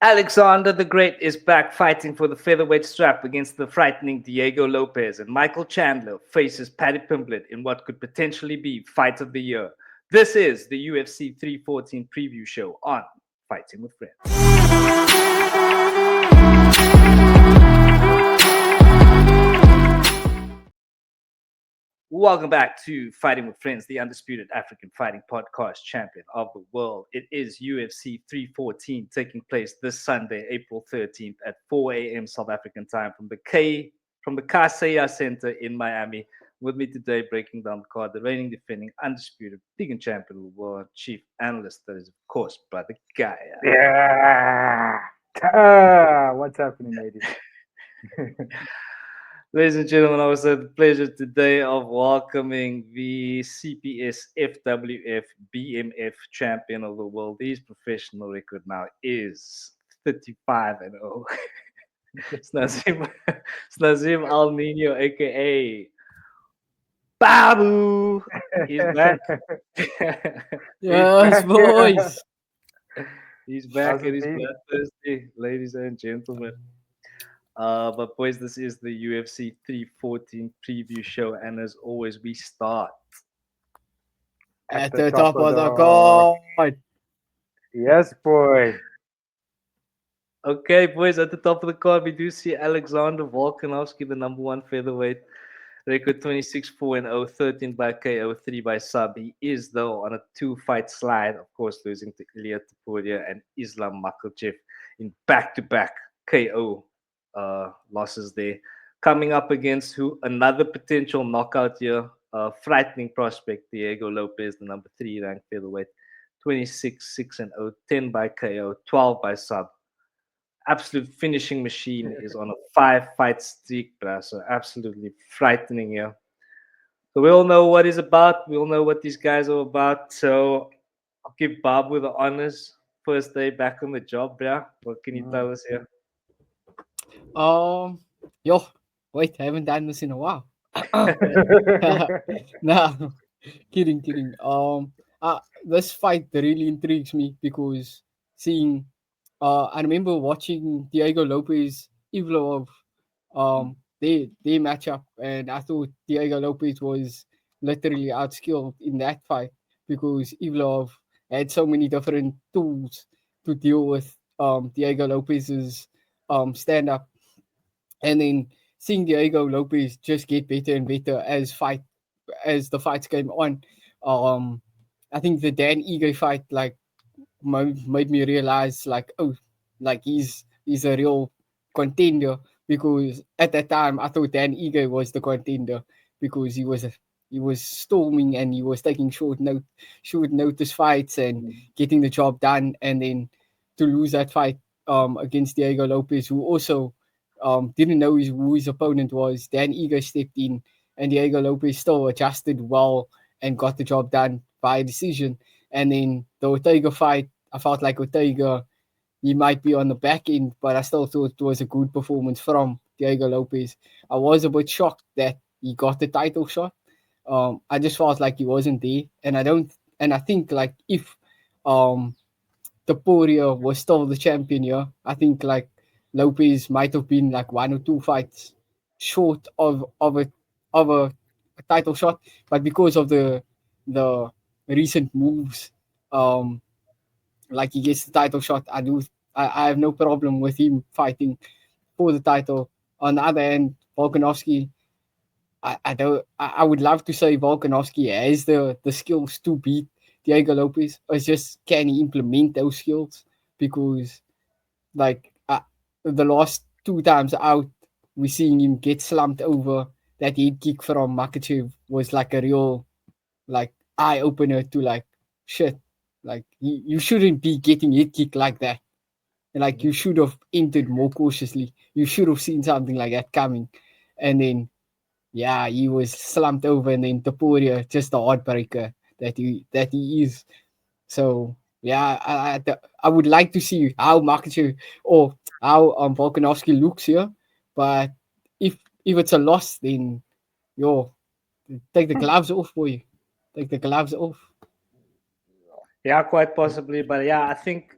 Alexander the Great is back fighting for the featherweight strap against the frightening Diego Lopes, and Michael Chandler faces Paddy Pimblett in what could potentially be Fight of the Year. This is the UFC 314 preview show on Fighting with Friends. Welcome back to Fighting with Friends, the undisputed African fighting podcast champion of the world. It is UFC 314 taking place this Sunday, April 13th at 4 a.m. South African time from the Kaseya Center in Miami. With me today, breaking down the card, the reigning, defending, undisputed vegan champion of the world, chief analyst, that is, of course, Brother Gaia. Yeah. What's happening, ladies? Ladies and gentlemen, I was the pleasure today of welcoming the CPS FWF BMF champion of the world. His professional record now is 35-0. It's Nazim Al Nino, aka Babu. He's back. Yes, boys. He's back at his bloodthirsty, ladies and gentlemen. But boys, this is the UFC 314 preview show, and as always, we start at the top of the card. Yes, boy. Okay, boys, at the top of the card, we do see Alexander Volkanovski, the number one featherweight, record 26-4-0, 13 by KO, 3 by sub. He is, though, on a 2-fight slide, of course, losing to Ilia Topuria and Islam Makhachev in back-to-back KO losses there. Coming up against another potential knockout here, frightening prospect, Diego Lopes, the number 3 ranked featherweight, 26-6-0, 10 by KO, 12 by sub. Absolute finishing machine is on a 5-fight streak, bruh. So absolutely frightening here. So we all know what he's about. We all know what these guys are about. So I'll give Babu the honors. First day back on the job, bruh. What can you tell us here? Yo, wait, I haven't done this in a while. No, kidding. This fight really intrigues me because seeing, I remember watching Diego Lopes, Ivlov, they match up, and I thought Diego Lopes was literally outskilled in that fight because Ivlov had so many different tools to deal with Diego Lopez's stand up. And then seeing Diego Lopes just get better and better as the fights came on. I think the Dan Ige fight made me realize he's a real contender, because at that time I thought Dan Ige was the contender because he was storming and he was taking short notice fights and getting the job done, and then to lose that fight against Diego Lopes, who also didn't know who his opponent was. Dan Ige stepped in, and Diego Lopes still adjusted well and got the job done by decision. And then the Ortega fight, I felt like Ortega, he might be on the back end, but I still thought it was a good performance from Diego Lopes. I was a bit shocked that he got the title shot. I just felt like he wasn't there, and I think like if Topuria was still the champion here, I think like Lopes might have been like 1 or 2 fights short of a title shot, but because of the recent moves, like he gets the title shot, I have no problem with him fighting for the title. On the other hand, Volkanovski, I would love to say Volkanovski has the skills to beat Diego Lopes. It's just, can he implement those skills? Because like the last 2 times out, we're seeing him get slumped over. That head kick from Makhachev was like a real like eye opener to like, shit, like you shouldn't be getting head kick like that. Like you should have entered more cautiously. You should have seen something like that coming. And then yeah, he was slumped over, and then Topuria, just the heartbreaker that he is. So yeah, I would like to see how Makhachev or how Volkanovski looks here, but if it's a loss, then take the gloves off for you. Take the gloves off. Yeah, quite possibly. But yeah, I think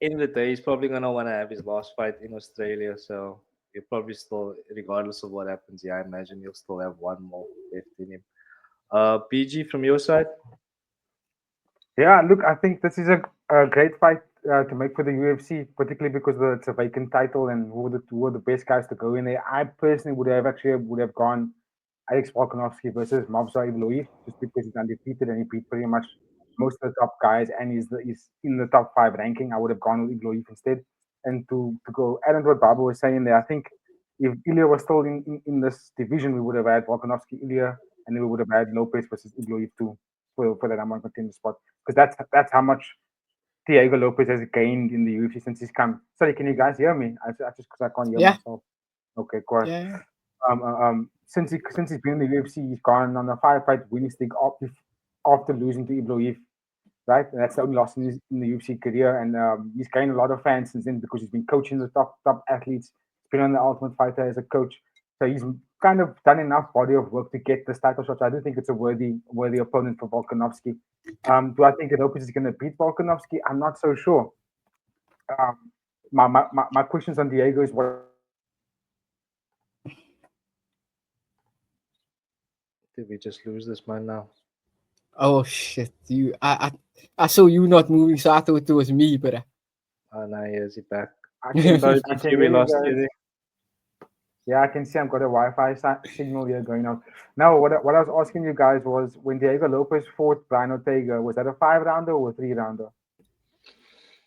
end of the day, he's probably gonna want to have his last fight in Australia. So he'll probably still, regardless of what happens, I imagine he'll still have one more left in him. PG from your side. Yeah, look, I think this is a great fight to make for the UFC, particularly because it's a vacant title and who are the best guys to go in there. I personally would have gone Alex Volkanovski versus Mavsar Evloev just because he's undefeated and he beat pretty much most of the top guys and he's in the top 5 ranking. I would have gone with Evloev instead. And to go add on to what Baba was saying there, I think if Ilya was still in this division, we would have had Volkanovski, Ilya, and then we would have had Lopez versus Evloev too for the number one contender spot because that's how much Diego Lopez has gained in the UFC since he's come. Sorry, can you guys hear me? I just because I can't hear Yeah. myself. Okay, cool. Yeah. Since he's been in the UFC, he's gone on a 5-fight winning streak after losing to Evloev, right? And that's the only loss in the UFC career, and he's gained a lot of fans since then because he's been coaching the top athletes. He's been on the Ultimate Fighter as a coach, so he's kind of done enough body of work to get this title shot. So I do think it's a worthy opponent for Volkanovski. Do I think that Lopez is going to beat Volkanovski? I'm not so sure. My questions on Diego is what. Did we just lose this man now? Oh shit! I saw you not moving, so I thought it was me, but Oh, now here's he back. I can, Sorry, I PG, can we hear you lost guys. you there. Yeah, I can see I've got a Wi-Fi signal here going out. Now, what I was asking you guys was when Diego Lopez fought Brian Ortega, was that a 5-rounder or a 3-rounder?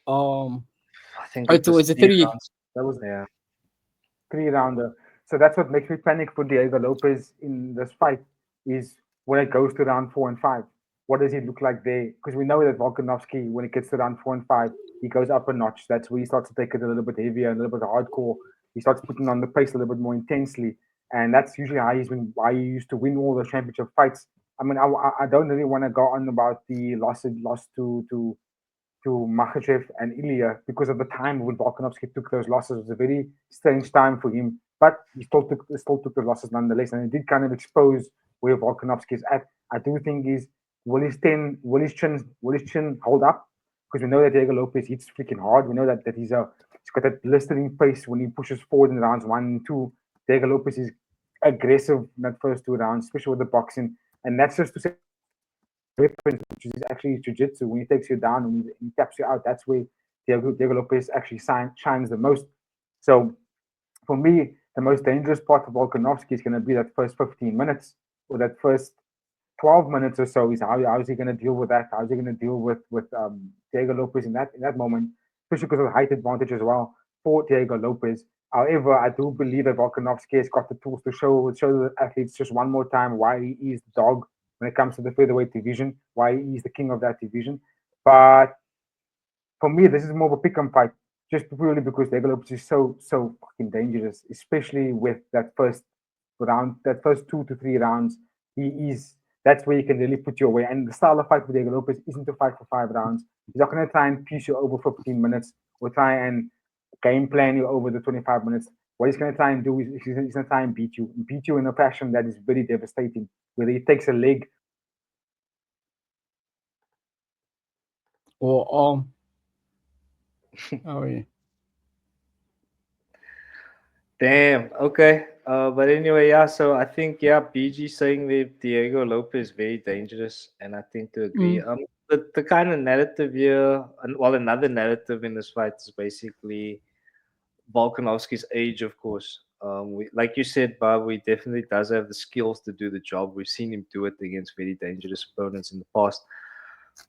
I think it was a 3. rounds. That was Yeah. 3-rounder. So that's what makes me panic for Diego Lopez in this fight is when it goes to round 4 and 5. What does he look like there? Because we know that Volkanovski, when it gets to round 4 and 5, he goes up a notch. That's where he starts to take it a little bit heavier, a little bit hardcore. He starts putting on the pace a little bit more intensely, and that's usually why he used to win all the championship fights. I mean, I don't really want to go on about the loss to Makhachev and Ilya because of the time when Volkanovski took those losses. It was a very strange time for him, but he still took the losses nonetheless, and it did kind of expose where Volkanovski is at. I do think will his chin hold up? Because we know that Diego Lopez hits freaking hard. We know that he's got that blistering pace when he pushes forward in rounds 1 and 2. Diego Lopez is aggressive in that first 2 rounds, especially with the boxing, and that's just to say weapons, which is actually jiu-jitsu. When he takes you down and he taps you out, that's where Diego Lopez actually shines the most. So for me, the most dangerous part of Volkanovski is going to be that first 15 minutes or that first 12 minutes or so. Is how is he going to deal with that? How is he going to deal with Diego Lopez in that moment, especially because of the height advantage as well for Diego Lopez. However, I do believe that Volkanovski has got the tools to show the athletes just one more time why he is the dog when it comes to the featherweight division, why he's the king of that division. But for me, this is more of a pick 'em fight, just purely because Diego Lopez is so fucking dangerous, especially with that first round, that first 2 to 3 rounds. That's where he can really put you away. And the style of fight for Diego Lopez isn't to fight for 5 rounds. He's not going to try and piece you over 15 minutes or try and game plan you over the 25 minutes. What he's going to try and do is he's going to try and beat you in a fashion that is very devastating, whether he takes a leg or arm. Oh yeah. Damn. Okay. But anyway, yeah. So I think BG saying that Diego Lopez very dangerous, and I think to agree. The kind of narrative here, another narrative in this fight is basically Volkanovski's age, of course. Like you said, Bob, he definitely does have the skills to do the job. We've seen him do it against very dangerous opponents in the past.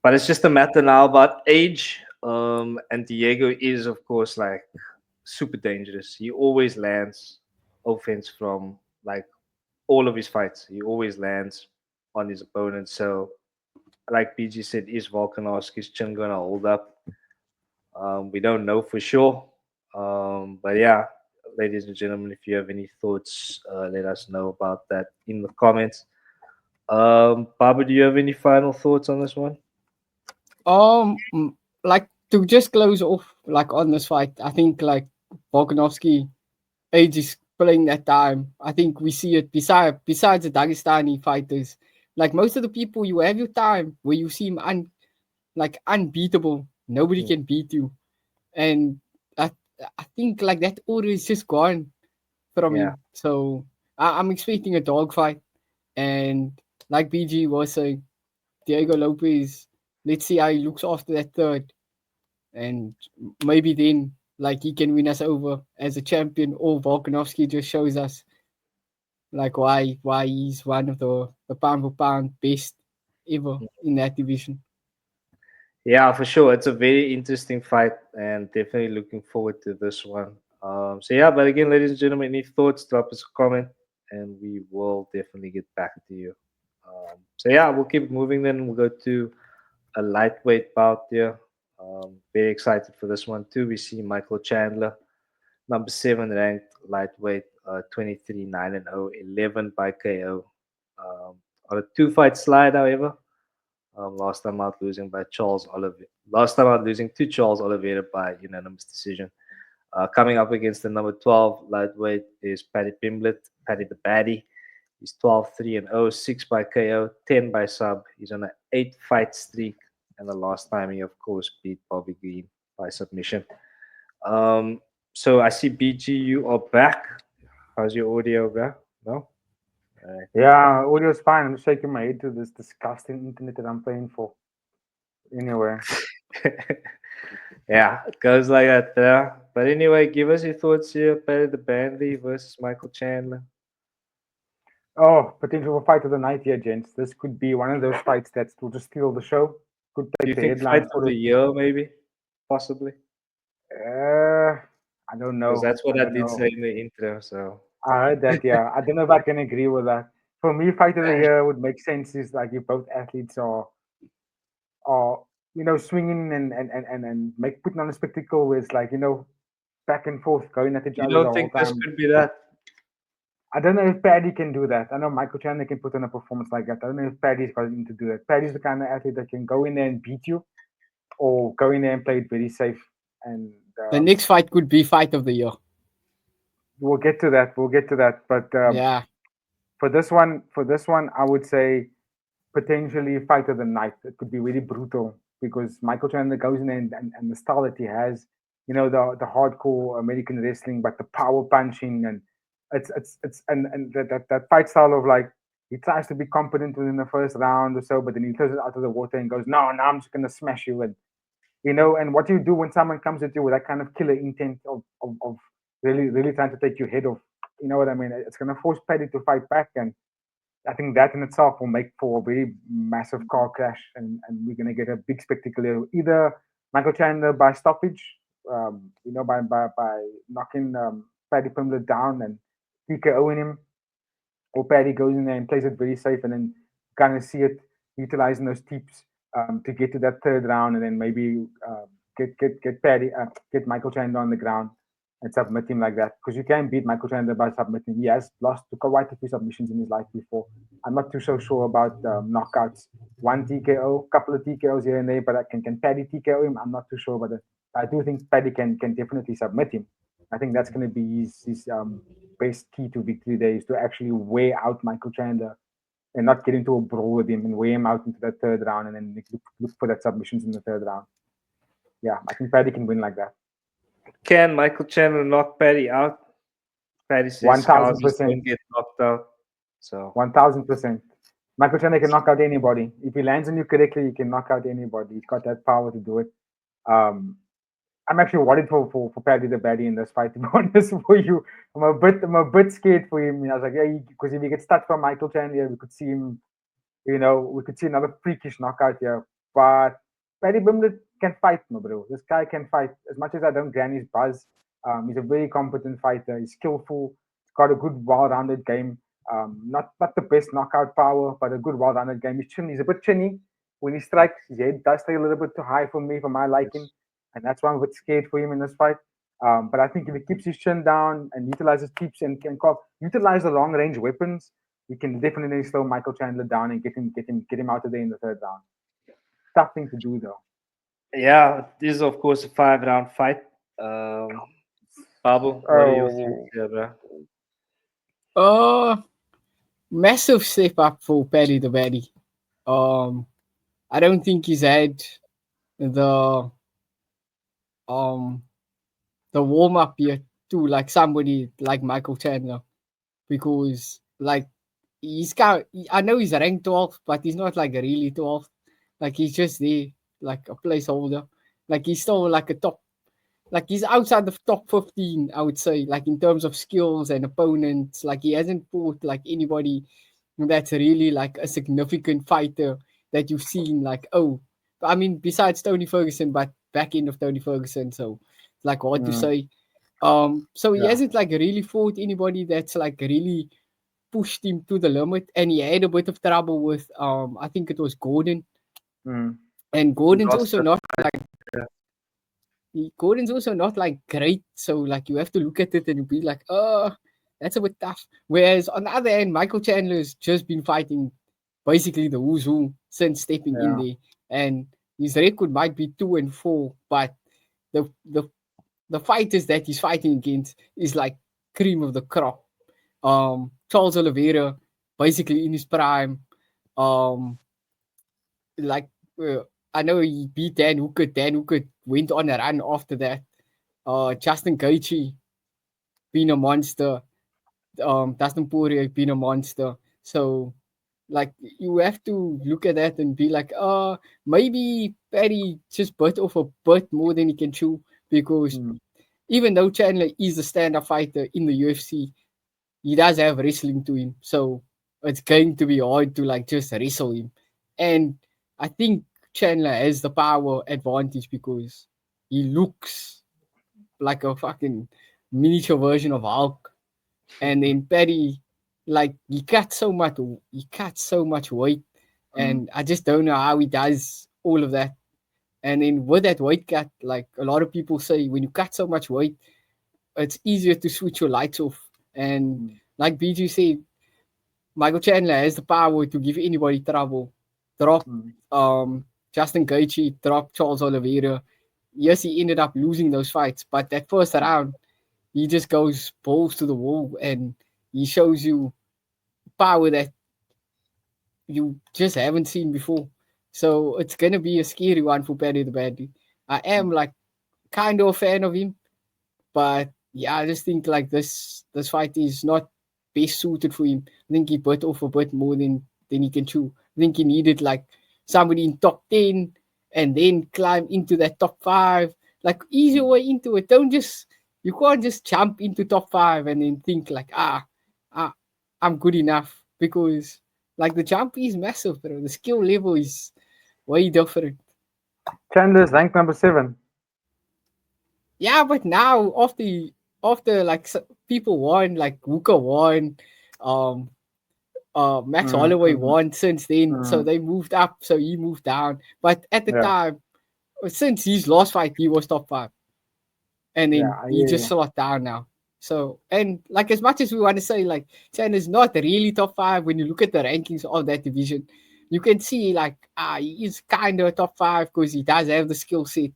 But it's just a matter now about age. And Diego is, of course, like super dangerous. He always lands offense from like all of his fights. He always lands on his opponent. So, like PG said, is Volkanovski's chin going to hold up? We don't know for sure. But yeah, ladies and gentlemen, if you have any thoughts, let us know about that in the comments. Baba, do you have any final thoughts on this one? Like to just close off like on this fight, I think like Volkanovski age is playing that time. I think we see it besides the Dagestani fighters. Like most of the people, you have your time where you seem unbeatable. Nobody can beat you. and I I think like that order is just gone from Yeah. him. So I'm expecting a dogfight, and like BG was saying, Diego Lopez. Let's see how he looks after that third, and maybe then like he can win us over as a champion, or Volkanovski just shows us like why he's one of the pound for pound best ever in that division. Yeah, for sure. It's a very interesting fight and definitely looking forward to this one. So yeah, but again, ladies and gentlemen, any thoughts, drop us a comment and we will definitely get back to you. So yeah, we'll keep moving then. We'll go to a lightweight bout here. Very excited for this one too. We see Michael Chandler, number 7 ranked lightweight, 23 9-0, 11 by KO. On a 2-fight slide, however. Last time out losing by Charles Oliveira. Last time out losing to Charles Oliveira by unanimous decision. Coming up against the number 12 lightweight is Paddy Pimblett, Paddy the Baddie. He's 12-3-0, 6 by KO, 10 by sub. He's on an 8-fight streak. And the last time he, of course, beat Bobby Green by submission. So I see BG, you are back. How's your audio, bro? No? Yeah, audio's fine. I'm just shaking my head to this disgusting internet that I'm paying for. Anyway. Yeah, it goes like that. Yeah. But anyway, give us your thoughts here. Paddy the Bandly versus Michael Chandler. Oh, potential fight of the night here, gents. This could be one of those fights that will just steal the show. Could Do you take the think headlines fight for of the year, maybe? Possibly? I don't Because know. that's what I I don't did know. say in the intro. So I heard that, yeah. I don't know if I can agree with that. For me, fight of the year would make sense is like if both athletes are swinging and make putting on a spectacle where it's like, back and forth, going at each you other the don't whole think this time. could be that? I don't know if Paddy can do that. I know Michael Chandler can put on a performance like that. I don't know if Paddy's got him to do that. Paddy's the kind of athlete that can go in there and beat you, or go in there and play it very safe. And The next fight could be fight of the year. we'll get to that. We'll get to that. But Yeah. for this one, I would say potentially fight of the night. It could be really brutal because Michael Chandler goes in there and the style that he has, the hardcore American wrestling, but the power punching and it's and that fight style of like he tries to be competent within the first round or so, but then he throws it out of the water and goes, no, now I'm just gonna smash you. And and what you do when someone comes at you with that kind of killer intent of really, really trying to take your head off, you know what I mean? It's gonna force Paddy to fight back, and I think that in itself will make for a very massive car crash, and we're gonna get a big spectacle here. Either Michael Chandler by stoppage, by knocking Paddy Pimblett down and TKOing him, or Paddy goes in there and plays it very safe, and then kind of see it utilizing those tips to get to that third round, and then maybe get Michael Chandler on the ground and submit him like that. Because you can beat Michael Chandler by submitting. He has lost to quite a few submissions in his life before. I'm not too so sure about knockouts. One TKO, couple of TKOs here and there, but can Paddy TKO him? I'm not too sure, but I do think Paddy can definitely submit him. I think that's going to be his best key to victory there is to actually wear out Michael Chandler and not get into a brawl with him and weigh him out into that third round and then look for that submissions in the third round. Yeah, I think Paddy can win like that. Can Michael Chandler knock Paddy out? Paddy says 1000%. don't get knocked out. So 1000%. Michael Chandler can knock out anybody. If he lands on you correctly, he can knock out anybody. He's got that power to do it. I'm actually worried for Paddy the Baddie in this fight. To be honest for you, I'm a bit scared for him. I was like, yeah, because if he gets touched by Michael Chandler, we could see him. We could see another freakish knockout here. But Paddy Pimblett can fight, my bro. This guy can fight. As much as I don't grant his buzz, he's a very competent fighter. He's skillful. He's got a good, well-rounded game. Not the best knockout power, but a good, well-rounded game. He's a bit chinny when he strikes. His head does stay a little bit too high for me, for my liking, and that's why I'm a bit scared for him in this fight. But I think if he keeps his chin down and utilizes tips and can utilize the long-range weapons, he can definitely slow Michael Chandler down and get him out of there in the third round. Tough thing to do though. yeah, this is of course a 5-round fight. Babu, what are your thoughts here, bro? Massive step up for Paddy the Baddie. I don't think he's had the the warm up here to like somebody like Michael Chandler, because like he's got, I know he's ranked 12th, but he's not like really 12th. Like he's just there, like a placeholder. Like he's still like a top, like he's outside the top 15, I would say, like in terms of skills and opponents. Like he hasn't fought like anybody that's really like a significant fighter that you've seen. Like, oh, I mean, besides Tony Ferguson, but back end of Tony Ferguson, so like hard to say. So he Yeah. hasn't like really fought anybody that's like really pushed him to the limit, and he had a bit of trouble with I think it was Gordon, Mm. and Gordon's lost also it. not like Yeah. Gordon's also not like great, so like you have to look at it and be like, that's a bit tough. Whereas on the other hand, Michael Chandler's just been fighting basically the who's who since stepping in Yeah. there, and his record might be 2-4, but the the the fighters that he's fighting against is like cream of the crop. Charles Oliveira, basically in his prime. Um, like I know he beat Dan Hooker. Dan Hooker went on a run after that. Justin Gaethje being a monster. Dustin Poirier being a monster. So like you have to look at that and be like, maybe Paddy just bit off a bit more than he can chew, because Mm. even though Chandler is a stand-up fighter in the UFC, he does have wrestling to him. So it's going to be hard to like just wrestle him. And I think Chandler has the power advantage because he looks like a fucking miniature version of Hulk. And then Paddy, like he cuts so much weight. And I just don't know how he does all of that. And then with that weight cut, like a lot of people say, when you cut so much weight, it's easier to switch your lights off. And like BG said, Michael Chandler has the power to give anybody trouble. Drop Justin Gaethje, drop Charles Oliveira. Yes, he ended up losing those fights, but that first round, he just goes balls to the wall and he shows you power that you just haven't seen before. So it's gonna be a scary one for Paddy the Baddy. I am like kind of a fan of him, but yeah, I just think like this fight is not best suited for him. I think he bit off a bit more than he can chew. I think he needed like somebody in top 10 and then climb into that top 5. Like easy way into it. You can't just jump into top 5 and then think like I'm good enough, because like the jump is massive, bro. The skill level is way different. Chandler's ranked number 7. Yeah, but now after like people won, like Hooker won, um, Max Holloway won since then, so they moved up, so he moved down. But at the Yeah. time, since his last fight, he was top 5, and then Yeah, he just slot down now. So, and like as much as we want to say like China's not really top 5, when you look at the rankings of that division, you can see like he is kind of top 5 because he does have the skill set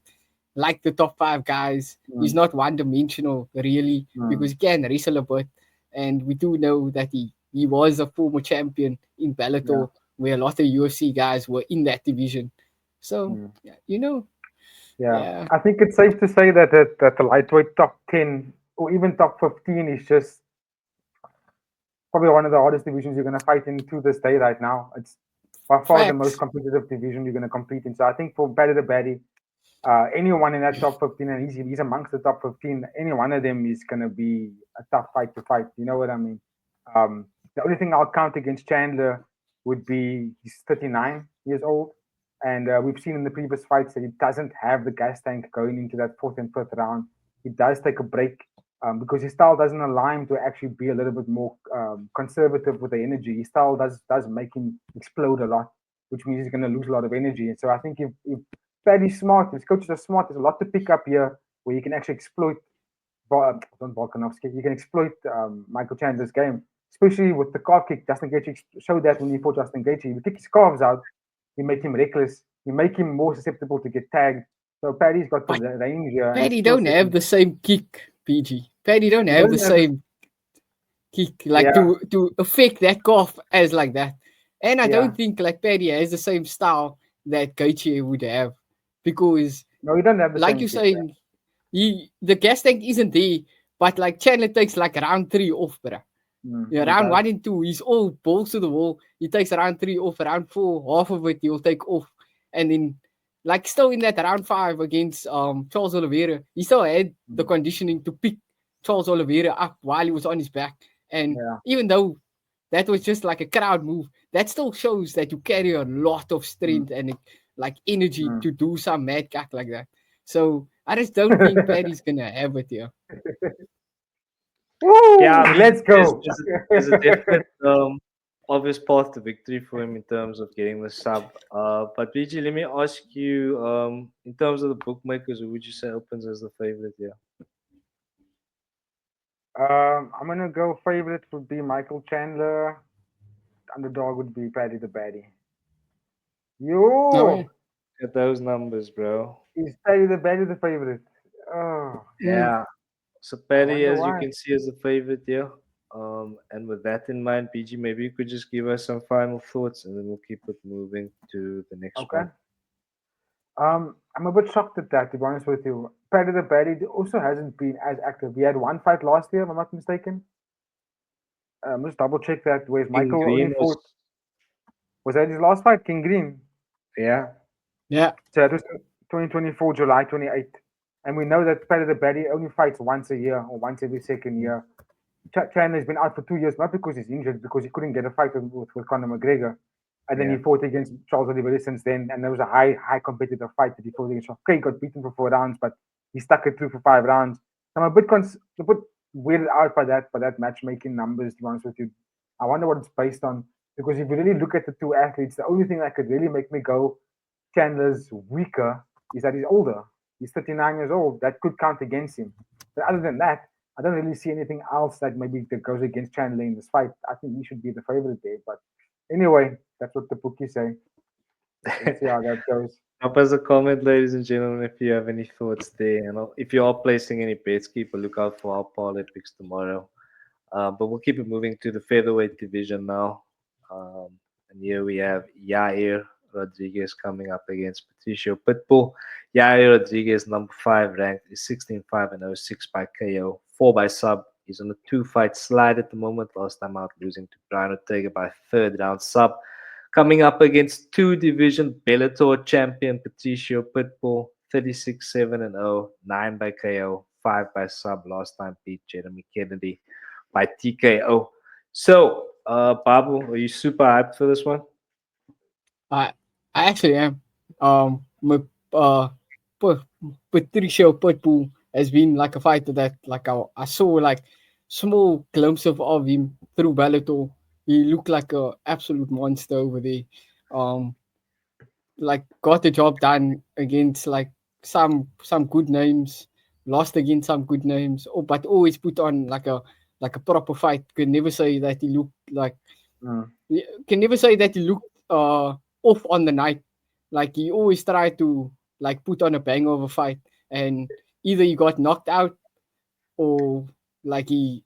like the top 5 guys. He's not one dimensional really, because he can wrestle a bit, and we do know that he was a former champion in Bellator, where a lot of UFC guys were in that division. So you know, Yeah. I think it's safe to say that the lightweight top 10 or even top 15 is just probably one of the hardest divisions you're going to fight in to this day right now. It's by far the most competitive division you're going to compete in. So I think for Paddy the Baddy, anyone in that top 15, and he's amongst the top 15, any one of them is going to be a tough fight to fight. You know what I mean? The only thing I'll count against Chandler would be he's 39 years old. And we've seen in the previous fights that he doesn't have the gas tank going into that 4th and 5th round. He does take a break because his style doesn't align to actually be a little bit more conservative with the energy. His style does make him explode a lot, which means he's going to lose a lot of energy. And so I think if Paddy's smart, his coaches are smart, there's a lot to pick up here where you can actually exploit Volkanovski. You can exploit Michael Chandler's game, especially with the calf kick. Justin Gaethje showed that when he fought Justin Gaethje. He would kick his calves out. You make him reckless. You make him more susceptible to get tagged. So Paddy's got the range here. Paddy don't have the same kick, PG. Paddy don't have the same kick like to affect that calf as like that. And I don't think like Paddy has the same style that Gaethje would have, because no, he don't have the like same you're kick, saying, the gas tank isn't there, but like Chandler takes like round 3 off, bro. Yeah, he round does. 1 and 2, he's all balls to the wall. He takes round 3 off, round 4, half of it he'll take off. And then like still in that round 5 against Charles Oliveira, he still had the conditioning to pick Charles Oliveira up while he was on his back. And Yeah. even though that was just like a crowd move, that still shows that you carry a lot of strength and like energy to do some mad cut like that. So I just don't think Paddy's gonna have it here. Woo! Yeah, I mean, Let's go. there's a definite obvious path to victory for him in terms of getting the sub. But BG, let me ask you, in terms of the bookmakers, who would you say opens as the favorite here? I'm gonna go. Favorite would be Michael Chandler. Underdog would be Paddy the Baddy. Oh, yeah. Yo, Get those numbers, bro. is Paddy the Baddy the favorite? Oh, Yeah. So I Paddy, wonder as you why. can see, is the favorite here. And with that in mind, BG, maybe you could just give us some final thoughts, and then we'll keep it moving to the next Okay. one. I'm a bit shocked at that, to be honest with you. Paddy the Baddy also hasn't been as active. He had one fight last year, if I'm not mistaken. Just double check that. Whereas King Michael only Green was, fought. Was that his last fight? King Green. yeah, Yeah. So that was 2024, July 28th. And we know that Paddy the Baddy only fights once a year or once every second year. Chandler's been out for 2 years, not because he's injured, because he couldn't get a fight with Conor McGregor. And then Yeah. he fought against Charles Oliveira since then. And there was a high competitive fight that he fought against. Okay, he got beaten for 4 rounds, but he stuck it through for 5 rounds. I'm a bit weirded out by that matchmaking numbers, to be honest with you. I wonder what it's based on. Because if you really look at the two athletes, the only thing that could really make me go Chandler's weaker is that he's older. He's 39 years old. That could count against him. But other than that, I don't really see anything else that maybe that goes against Chandler in this fight. I think he should be the favorite there. But anyway, that's what the bookies say. Let's see how that goes. Drop us a comment, ladies and gentlemen, if you have any thoughts there. And if you are placing any bets, keep a lookout for our parlay picks tomorrow. But we'll keep it moving to the featherweight division now. Um, and here we have Yair Rodriguez coming up against Patricio Pitbull. Yair Rodriguez, number 5 ranked, is 16-5 and 06 by KO, 4 by sub. He's on a 2-fight slide at the moment. Last time out, losing to Brian Ortega by 3rd round sub. Coming up against 2-division Bellator champion Patricio Pitbull, 36-7 and 0, 9 by KO, 5 by sub. Last time beat Jeremy Kennedy by TKO. So, Babu, are you super hyped for this one? I actually am. My Patricio Pitbull has been like a fighter that like I saw like small glimpses of him through Bellator. He looked like a absolute monster over there. Um, like got the job done against like some good names, lost against some good names, but always put on like a proper fight. Can never say that he looked like can never say that he looked off on the night. Like he always tried to like put on a bang of a fight, and either he got knocked out or like he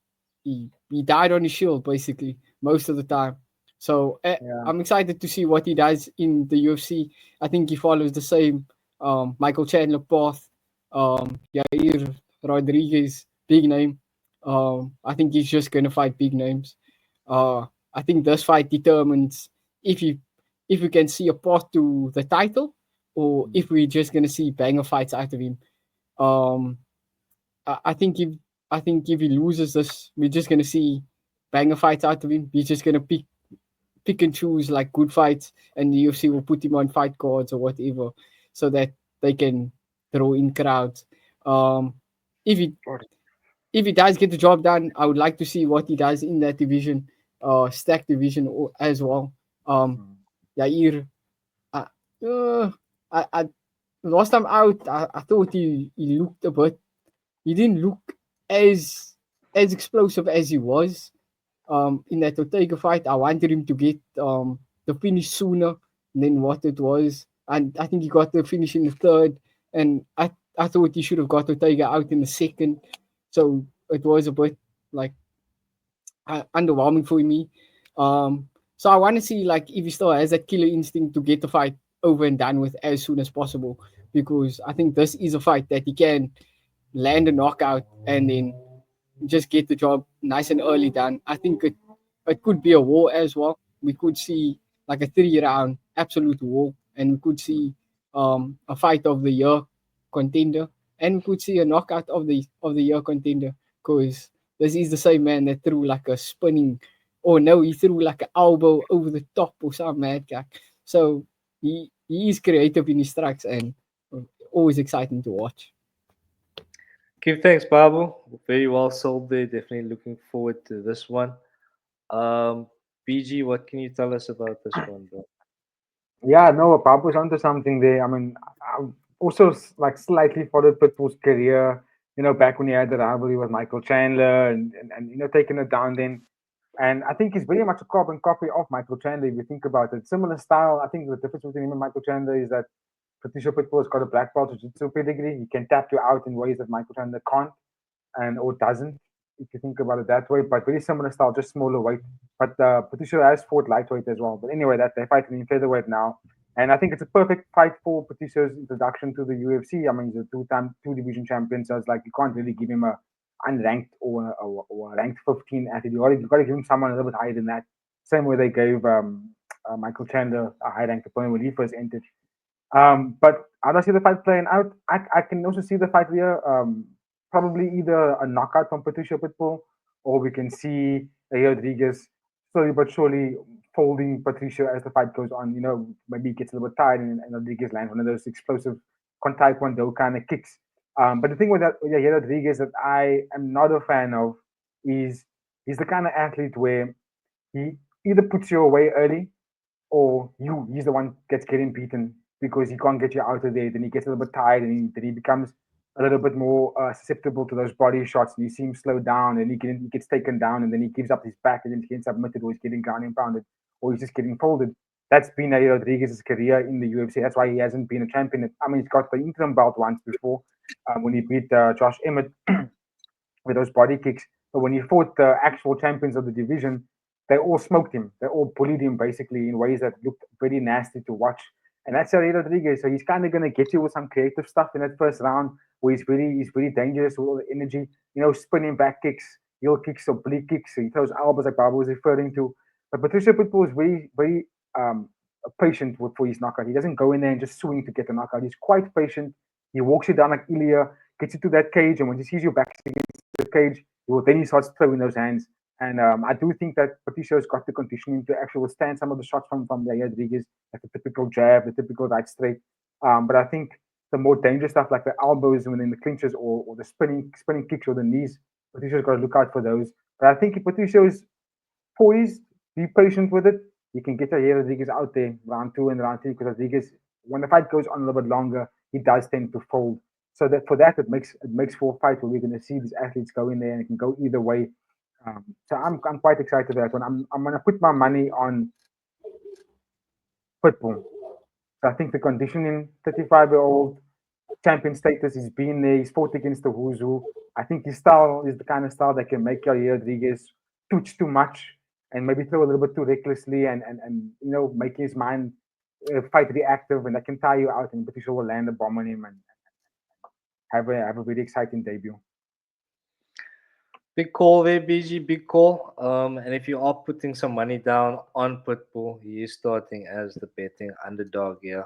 died on his shield basically most of the time. So Yeah. I'm excited to see what he does in the UFC. I think he follows the same Michael Chandler path. Yair Rodriguez, big name. I think he's just gonna fight big names. I think this fight determines if you if we can see a path to the title or if we're just gonna see banger fights out of him. Um, I think if he loses this, we're just gonna see banger fights out of him. He's just gonna pick and choose like good fights, and the UFC will put him on fight cards or whatever, so that they can throw in crowds. If he does get the job done, I would like to see what he does in that division, stack division as well. Yair, uh, uh, I last time out, I thought he looked a bit. He didn't look as explosive as he was in that Ortega fight. I wanted him to get the finish sooner than what it was, and I think he got the finish in the 3rd, and I thought he should have got Ortega out in the 2nd, so it was a bit like underwhelming for me. So I want to see like if he still has that killer instinct to get the fight over and done with as soon as possible, because I think this is a fight that he can land a knockout and then just get the job nice and early done. I think it could be a war as well. We could see like a 3 round absolute war, and we could see a fight of the year contender, and we could see a knockout of the year contender, because this is the same man that threw like a spinning, or no, he threw like an elbow over the top or some mad guy. So he is creative in his strikes and always exciting to watch. Give thanks, Babu. Very well sold there. Definitely looking forward to this one. Um, BG, what can you tell us about this one, bro? Yeah, no, Papu's onto something there. I mean, I also like slightly followed Pitbull's career, back when he had the rivalry with Michael Chandler and taking it down then. And I think he's very much a carbon copy of Michael Chandler if you think about it. Similar style. I think the difference between him and Michael Chandler is that Patricio Pitbull has got a black belt jiu-jitsu pedigree. He can tap you out in ways that Michael Chandler can't and or doesn't, if you think about it that way. But very similar style, just smaller weight. But Patricio has fought lightweight as well. But anyway, that they're fighting in featherweight now, and I think it's a perfect fight for Patricio's introduction to the UFC. I mean, he's a two-time two-division champion, so it's like you can't really give him a unranked or a ranked 15 athlete. You got to give him someone a little bit higher than that. Same way they gave Michael Chandler a high-ranked opponent when he first entered. But how do I see the fight playing out? I can also see the fight here. Probably either a knockout from Patricio Pitbull, or we can see Yair Rodriguez slowly but surely folding Patricio as the fight goes on. Maybe he gets a little bit tired and Rodriguez lands one of those explosive Taekwondo kind of kicks. But the thing with Yair Rodriguez that I am not a fan of is he's the kind of athlete where he either puts you away early or he's the one gets getting beaten because he can't get you out of there. Then he gets a little bit tired and then he becomes a little bit more susceptible to those body shots. And you see him slow down and he gets taken down and then he gives up his back and then he gets submitted or he's getting ground and pounded or he's just getting folded. That's been Rodriguez's career in the UFC. That's why he hasn't been a champion. I mean, he's got the interim belt once before when he beat Josh Emmett with those body kicks. But when he fought the actual champions of the division, they all smoked him. They all bullied him basically in ways that looked very nasty to watch. And that's Yair Rodriguez. So he's kind of going to get you with some creative stuff in that first round where he's very dangerous with all the energy, spinning back kicks, heel kicks, or oblique kicks. So he throws elbows like Babu was referring to. But Patricio Pitbull is very, very patient for his knockout. He doesn't go in there and just swing to get the knockout. He's quite patient. He walks you down like Ilya, gets you to that cage, and when he sees you back against the cage, then he starts throwing those hands. And I do think that Patricio's got the conditioning to actually withstand some of the shots from Yair Rodriguez, like the typical jab, the typical right straight. But I think the more dangerous stuff like the elbows when in the clinches or the spinning kicks or the knees, Patricio's got to look out for those. But I think if Patricio is poised, be patient with it, you can get Yair Rodriguez out there round 2 and round 3 because Rodriguez, when the fight goes on a little bit longer, he does tend to fold. So that for that, it makes for a fight where we're going to see these athletes go in there and it can go either way. So I'm quite excited for that one. I'm gonna put my money on Pitbull. So I think the conditioning, 35-year-old champion status, he's been there. He's fought against the who's who. I think his style is the kind of style that can make Yair Rodriguez twitch too much and maybe throw a little bit too recklessly and make his mind fight reactive and that can tire you out. And Patricio will land a bomb on him and have a really exciting debut. Big call there, BG. Big call. And if you are putting some money down on Pitbull, he is starting as the betting underdog here.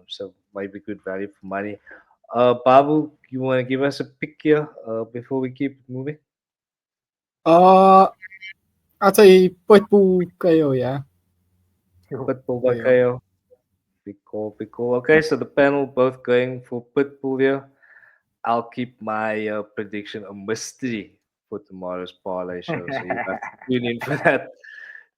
So might be good value for money. Babu, you want to give us a pick here before we keep moving? I'd say Pitbull KO, yeah. Pitbull by KO. Big call, big call. Okay, so the panel both going for Pitbull here. I'll keep my prediction a mystery for tomorrow's parlay show. So you have to tune in for that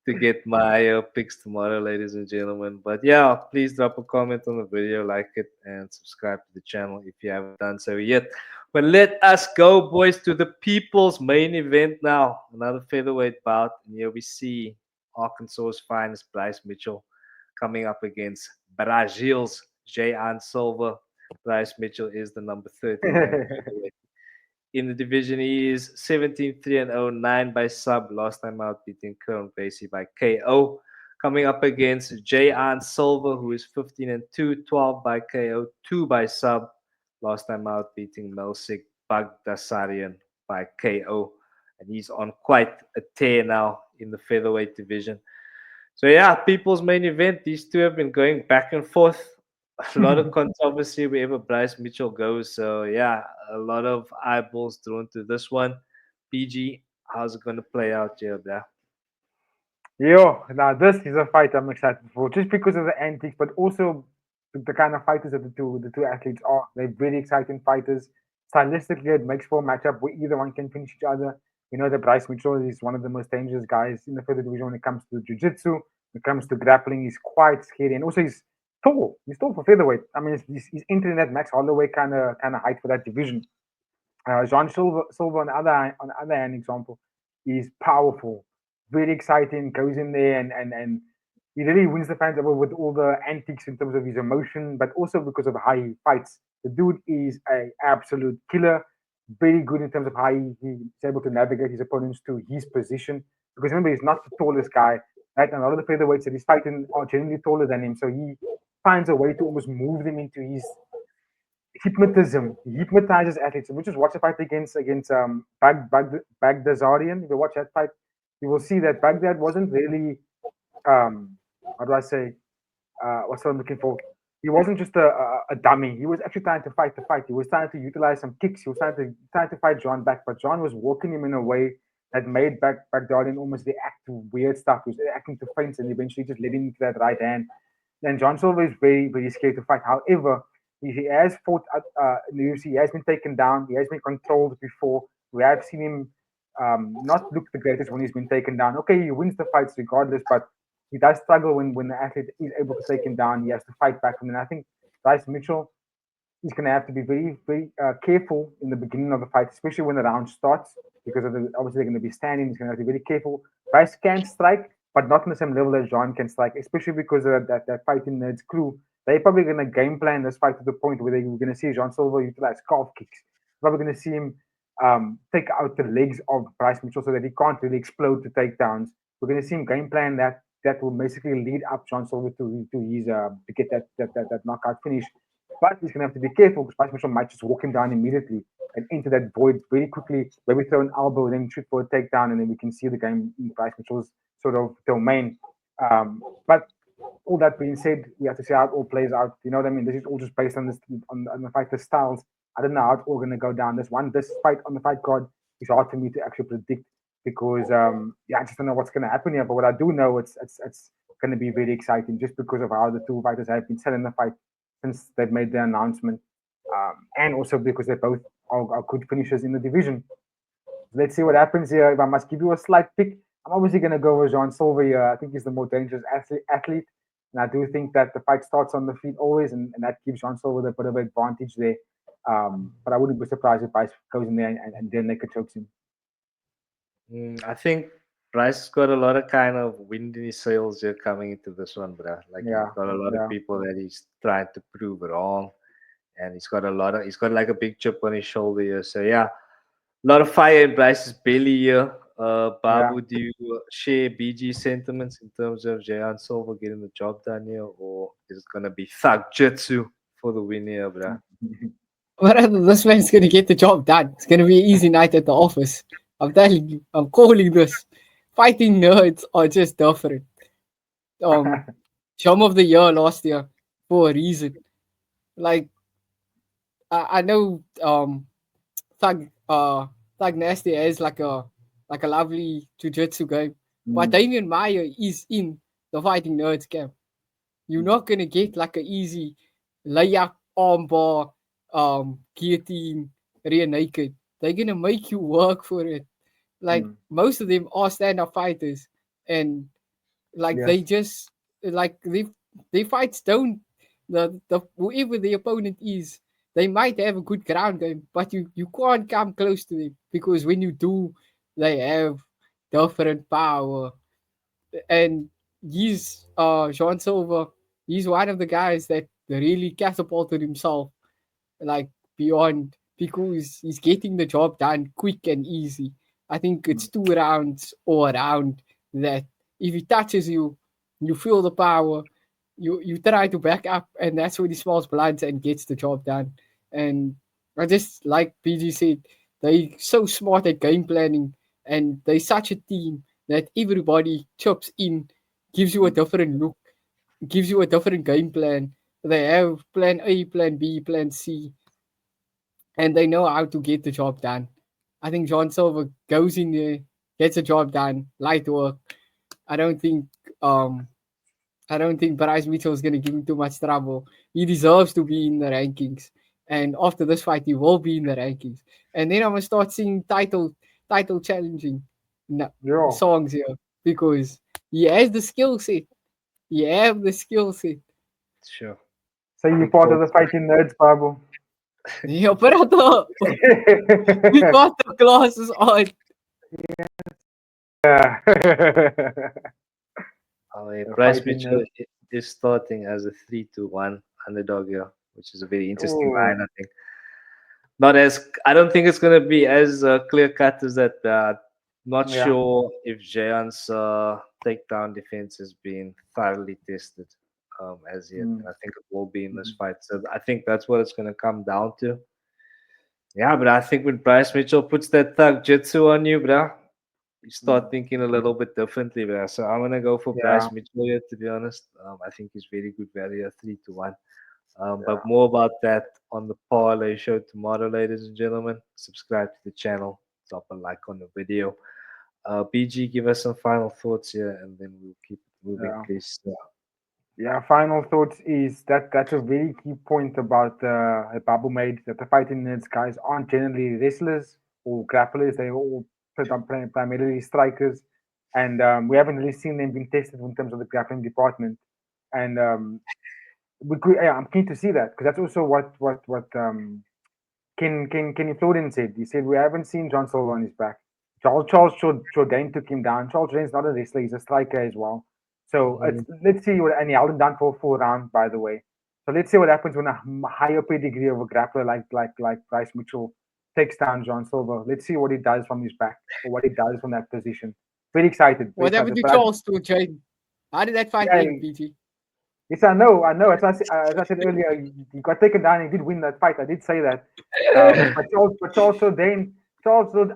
to get my picks tomorrow, ladies and gentlemen. But yeah, please drop a comment on the video, like it, and subscribe to the channel if you haven't done so yet. But let us go, boys, to the people's main event now. Another featherweight bout. And here we see Arkansas's finest Bryce Mitchell coming up against Brazil's Jean Silva. Bryce Mitchell is the number 13 in the division. He is 17-3-0, 9 by sub. Last time out, beating Kern Basie by KO. Coming up against Jean Silva, who is 15-2, 12 by KO, 2 by sub. Last time out, beating Melsik Baghdasaryan by KO. And he's on quite a tear now in the featherweight division. So yeah, people's main event. These two have been going back and forth. A lot of controversy wherever Bryce Mitchell goes. So yeah, a lot of eyeballs drawn to this one. PG, how's it going to play out here, bro? Yo, now this is a fight I'm excited for, just because of the antics, but also the kind of fighters that the two athletes are. They're very exciting fighters. Stylistically, it makes for a matchup where either one can finish each other. You know that Bryce Mitchell is one of the most dangerous guys in the feather division when it comes to jiu-jitsu, when it comes to grappling. He's quite scary, and also he's tall. He's tall for featherweight. I mean, he's entering that Max Holloway kind of height for that division. Jean Silva on the other hand, example, is powerful, very exciting. Goes in there and he really wins the fans over with all the antics in terms of his emotion, but also because of how he fights. The dude is a absolute killer. Very good in terms of how he's able to navigate his opponents to his position. Because remember, he's not the tallest guy. Right? And a lot of the featherweights that he's fighting are generally taller than him, so he finds a way to almost move them into his hypnotism. He hypnotizes athletes. We just watch a fight against Baghdasaryan. If you watch that fight, you will see that Baghdad wasn't really how do I say what's what I'm looking for. He wasn't just a dummy. He was actually trying to fight the fight. He was trying to utilize some kicks. He was trying to fight John back, but John was walking him in a way that made Baghdadian almost react to weird stuff. He was acting to feints and eventually just led him into that right hand. And John Silva is very, very scared to fight. However, he has fought in the UFC. He has been taken down. He has been controlled before. We have seen him not look the greatest when he's been taken down. Okay, he wins the fights regardless, but he does struggle when the athlete is able to take him down. He has to fight back. And I think Bryce Mitchell is going to have to be very, very careful in the beginning of the fight, especially when the round starts, because obviously they're going to be standing. He's going to have to be very careful. Bryce can strike, but not on the same level as John can strike, especially because of that fighting nerds crew. They're probably going to game plan this fight to the point where they're going to see Jean Silva utilize calf kicks. Probably going to see him take out the legs of Bryce Mitchell so that he can't really explode to takedowns. We're going to see him game plan that will basically lead up Jean Silva to his to get that knockout finish. But he's going to have to be careful because Bryce Mitchell might just walk him down immediately and into that void very quickly. Maybe throw an elbow, then shoot for a takedown, and then we can see the game in Bryce Mitchell's sort of domain. But all that being said, we have to see how it all plays out. You know what I mean? This is all just based on the fighter styles. I don't know how it's all going to go down. This fight on the fight card is hard for me to actually predict because I just don't know what's going to happen here. But what I do know, it's going to be very exciting just because of how the two fighters have been selling the fight since they've made the announcement, and also because they both are good finishers in the division. Let's see what happens here. If I must give you a slight pick, I'm obviously going to go with Jean Silva here. I think he's the more dangerous athlete. And I do think that the fight starts on the feet always, and that gives Jean Silva a bit of an advantage there. But I wouldn't be surprised if Bryce goes in there and then naked chokes him. I think Bryce has got a lot of kind of wind in his sails here coming into this one, bro. Like Yeah, he's got a lot yeah. of people that he's trying to prove wrong, and he's got like a big chip on his shoulder here. So yeah, a lot of fire in Bryce's belly here. Yeah. Babu, do you share BG sentiments in terms of Jean Silva getting the job done here, or is it gonna be thug jitsu for the win here, bro? Whatever, this man's gonna get the job done. It's gonna be an easy night at the office. I'm telling you, I'm calling this. Fighting nerds are just different. Chum of the year last year for a reason. Like I know Thug Thug Nasty is like a lovely jiu-jitsu game. But Mm, Damian Meyer is in the fighting nerds camp. You're not gonna get like an easy layup, armbar, guillotine, rear naked. They're gonna make you work for it. Like mm. most of them are stand-up fighters, and like Yes. they just like they fights don't the whoever the opponent is, they might have a good ground game, but you can't come close to them because when you do, they have different power. And he's Jean Silva. He's one of the guys that really catapulted himself like beyond because he's getting the job done quick and easy. I think it's 2 rounds all around that if he touches you, you feel the power, you try to back up, and that's when he smells blood and gets the job done. And I just like PG said, they so smart at game planning, and they such a team that everybody chips in, gives you a different look, gives you a different game plan. They have plan A, plan B, plan C, and they know how to get the job done. I think Jean Silva goes in there, gets the job done, light work. I don't think um I don't think Bryce Mitchell is gonna give him too much trouble. He deserves to be in the rankings. And after this fight he will be in the rankings. And then I'm gonna start seeing title challenging Yeah. songs here because he has the skill set. He have the skill set. Sure. So you're Big part of the thoughts. fighting nerds, Babu. Yeah, brother. We got the glasses on. Yeah. Oh, yeah. The Bryce fighting Mitchell nerds. is starting as a 3-1 underdog here, which is a very interesting Oh, line, I think. Not as I don't think it's going to be as clear cut as that. Not yeah. sure if Jayan's takedown defense has been thoroughly tested as yet. Mm. And I think it will be in this Mhm. fight. So I think that's what it's going to come down to. Yeah, but I think when Bryce Mitchell puts that thug jitsu on you, bro, you start thinking a little bit differently, bro. So I'm gonna go for Yeah. Bryce Mitchell here, to be honest. I think he's very good value, 3-1. Yeah. But more about that on the parlay show tomorrow, ladies and gentlemen. Subscribe to the channel, drop a like on the video. BG, give us some final thoughts here, and then we'll keep it moving, Yeah. please. Yeah, final thoughts is that that's a very key point about Babu made that the fighting nerds guys aren't generally wrestlers or grapplers. They're all primarily strikers, and we haven't really seen them being tested in terms of the grappling department. And yeah, I'm keen to see that because that's also what Kenny Flodin said. He said we haven't seen John Silva on his back. Charles Jourdain took him down. Charles Jourdain's not a wrestler; he's a striker as well. So Mhm. let's see what, and he held him down for a full round, by the way. So let's see what happens when a higher pedigree of a grappler like Bryce Mitchell takes down John Silva. Let's see what he does from his back or what he does from that position. Very excited, very What happened excited. to But I, Charles to Jane? How did that fight yeah, end, PG? yes, I know. As I said earlier, he got taken down. He did win that fight. I did say that. But Charles Jourdain,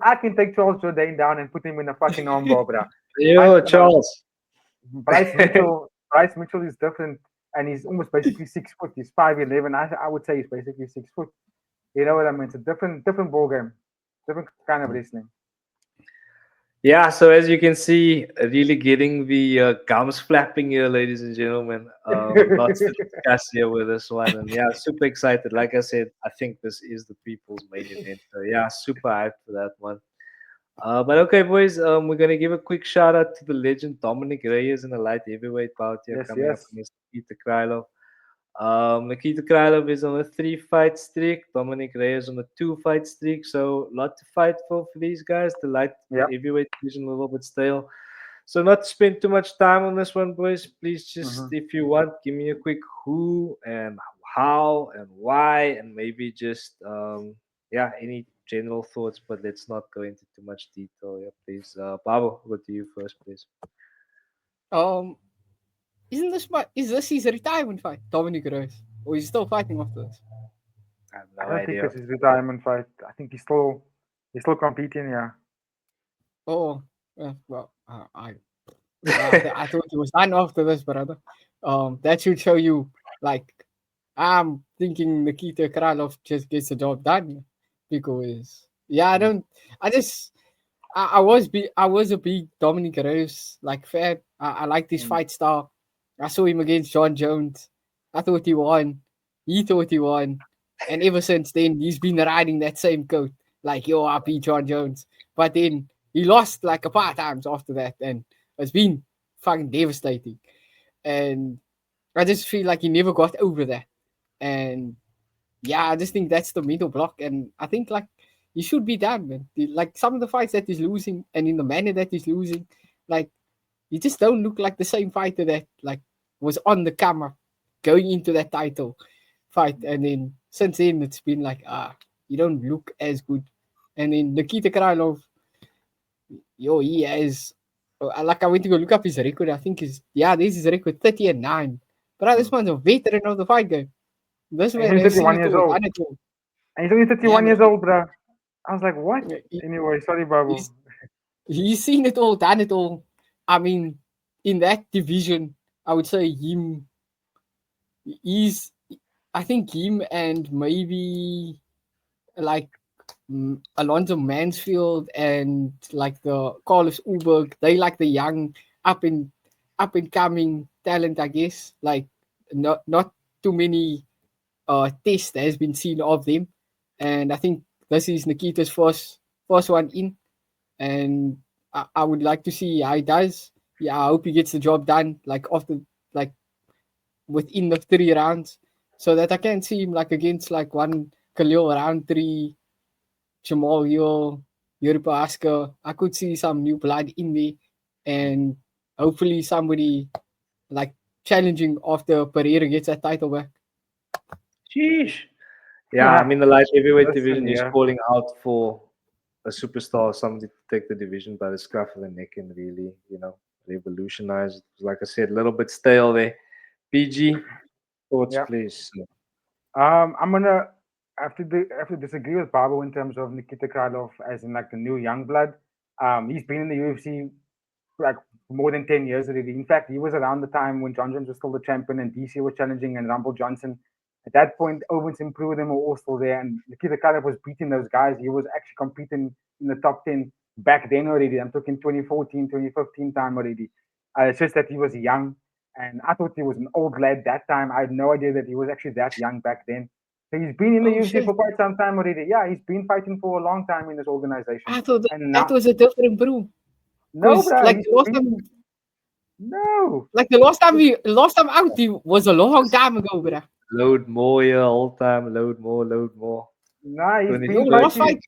I can take Charles Jourdain down and put him in a fucking armbar, bruh. Yo, But Charles. Bryce Mitchell is different, and he's almost basically 6 foot. He's 5'11". I would say he's basically 6 foot. You know what I mean? It's a different ball game, different kind of wrestling. Yeah, so as you can see, really getting the gums flapping here, ladies and gentlemen. Lots to discuss here with this one, and yeah, super excited. Like I said, I think this is the people's main event. So yeah, super hyped for that one. But okay, boys, we're gonna give a quick shout out to the legend Dominic Reyes in the light heavyweight bout here Yes, coming up yes. against Peter Krylov. Nikita Krylov is on a 3-fight streak. Dominic Reyes on a 2-fight streak. So a lot to fight for these guys. The light Yeah. heavyweight division a little bit stale. So not to spend too much time on this one, boys. Please just, Hmm. if you want, give me a quick who and how and why, and maybe just yeah, any general thoughts. But let's not go into too much detail. Yeah, please. Babo, go to you first, please. Um, is this his retirement fight, Dominic Reyes? Or is he still fighting after this? I have I no don't think idea. it's his retirement fight. I think he's still competing. Yeah. Oh, well, I thought he was done after this, brother. That should show you, like, I'm thinking Nikita Krylov just gets the job done because, yeah, Mm. I just, I was a big Dominic Reyes like fan. I like this Mm. fight style. I saw him against John Jones. I thought he won. He thought he won, and ever since then he's been riding that same coat. Like, yo, I beat John Jones, but then he lost like a paar times after that, and it's been fucking devastating. And I just feel like he never got over that. And yeah, I just think that's the middle block. And I think like he should be done, man. Like some of the fights that he's losing and in the manner that he's losing, like he just don't look like the same fighter that like was on the camera going into that title fight. And then since then it's been like you don't look as good. And then Nikita Krylov, yo, he has like I went to go look up his record. I think this is his record 30-9. But this Mm. man's a veteran of the fight game. This He's man only has seen 31 it years all, old. done it all. And he's only 31 Yeah, years old, bro. I was like, what? man, Anyway, sorry, Babu. he's seen it all, done it all. I mean, in that division, I would say he's, I think him and maybe like Alonzo Mansfield and like the Carlos Ulberg, they like the young up and coming talent, I guess. Like not too many tests that has been seen of them, and I think this is Nikita's first one in, and I would like to see how he does. Yeah, I hope he gets the job done like after like within the 3 rounds, so that I can see him like against like one Khalil round 3, Jamal Hill, Yuri Prohaska. I could see some new blood in there, and hopefully somebody like challenging after Pereira gets that title back. Sheesh. Yeah, I mean the light heavyweight Listen, division is yeah. calling out for a superstar, somebody to take the division by the scruff of the neck and really, revolutionize it. Like I said, a little bit stale there. PG, thoughts, Yeah. please. I'm gonna have to disagree with Babu in terms of Nikita Krylov as in like the new young blood. He's been in the UFC like more than 10 years already. In fact, he was around the time when John Jones was still the champion and DC was challenging and Rumble Johnson. At that point, Owens and Prue them were all still there, and Nikita Krylov was beating those guys. He was actually competing in the top 10 back then already. I'm talking 2014, 2015 time already. It's just that he was young, and I thought he was an old lad that time. I had no idea that he was actually that young back then. So he's been in the Oh UFC shit! for quite some time already. Yeah, he's been fighting for a long time in this organization. I thought And that now, was a different brew. no, Because bro, like he's the last time, been no. last time out, he was a long time ago, bruh. Load more, yeah, all time. Load more, load more. Nah, he's No, been 21st. fighting.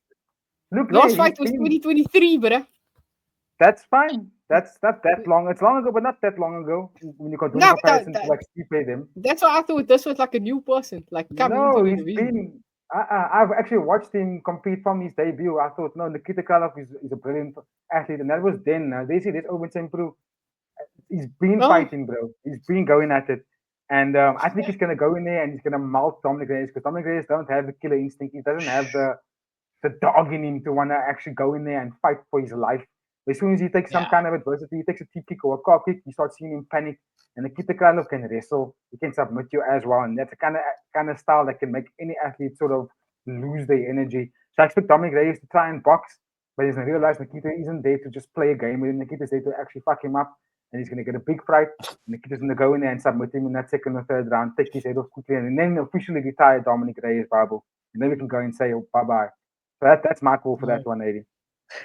Look there, last he's fight was been. 2023, bruh. That's fine. That's not that long. It's long ago, but not that long ago. When you got doing a No, but comparison to like Stipe them. that's why I thought this was like a new person, like coming into No, the he's division. been. I've actually watched him compete from his debut. I thought, no, Nikita Krylov is a brilliant athlete, and that was then. They see this Owen Prue. He's been Oh, fighting, bro. He's been going at it. And I think he's going to go in there and he's going to melt Dominic Reyes because Dominic Reyes don't have the killer instinct. He doesn't have the dog in him to want to actually go in there and fight for his life. As soon as he takes some yeah. kind of adversity, he takes a tip kick or a car kick, you start seeing him panic. And Nikita Krylov can wrestle. He can submit you as well. And that's a kind of style that can make any athlete sort of lose their energy. So I expect Dominic Reyes to try and box, but he's going to realize Nikita isn't there to just play a game with him. Nikita's there to actually fuck him up. And he's going to get a big fight. Nikita's going to go in there and submit him in that second or third round, take his head off quickly, and then officially retire Dominic Reyes, Bible. And then we can go and say, oh, bye-bye. So that's my call for that 180.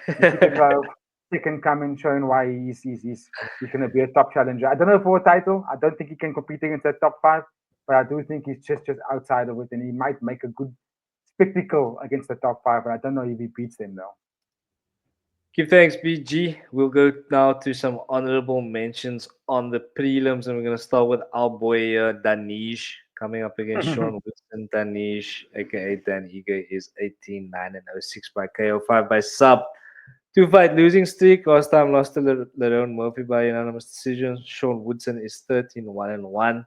Nikita Krylov, second coming, showing why he's going to be a top challenger. I don't know for a title. I don't think he can compete against that top 5, but I do think he's just outside of it, and he might make a good spectacle against the top 5, but I don't know if he beats them, though. Give thanks, BG. We'll go now to some honorable mentions on the prelims, and we're going to start with our boy Danish coming up against Sean Wilson. Danish, aka Dan Ige, is 18-9-06 by KO, 5 by sub. 2-fight losing streak. Last time lost to Lerone Murphy by unanimous decision. Sean Woodson is 13-1-1,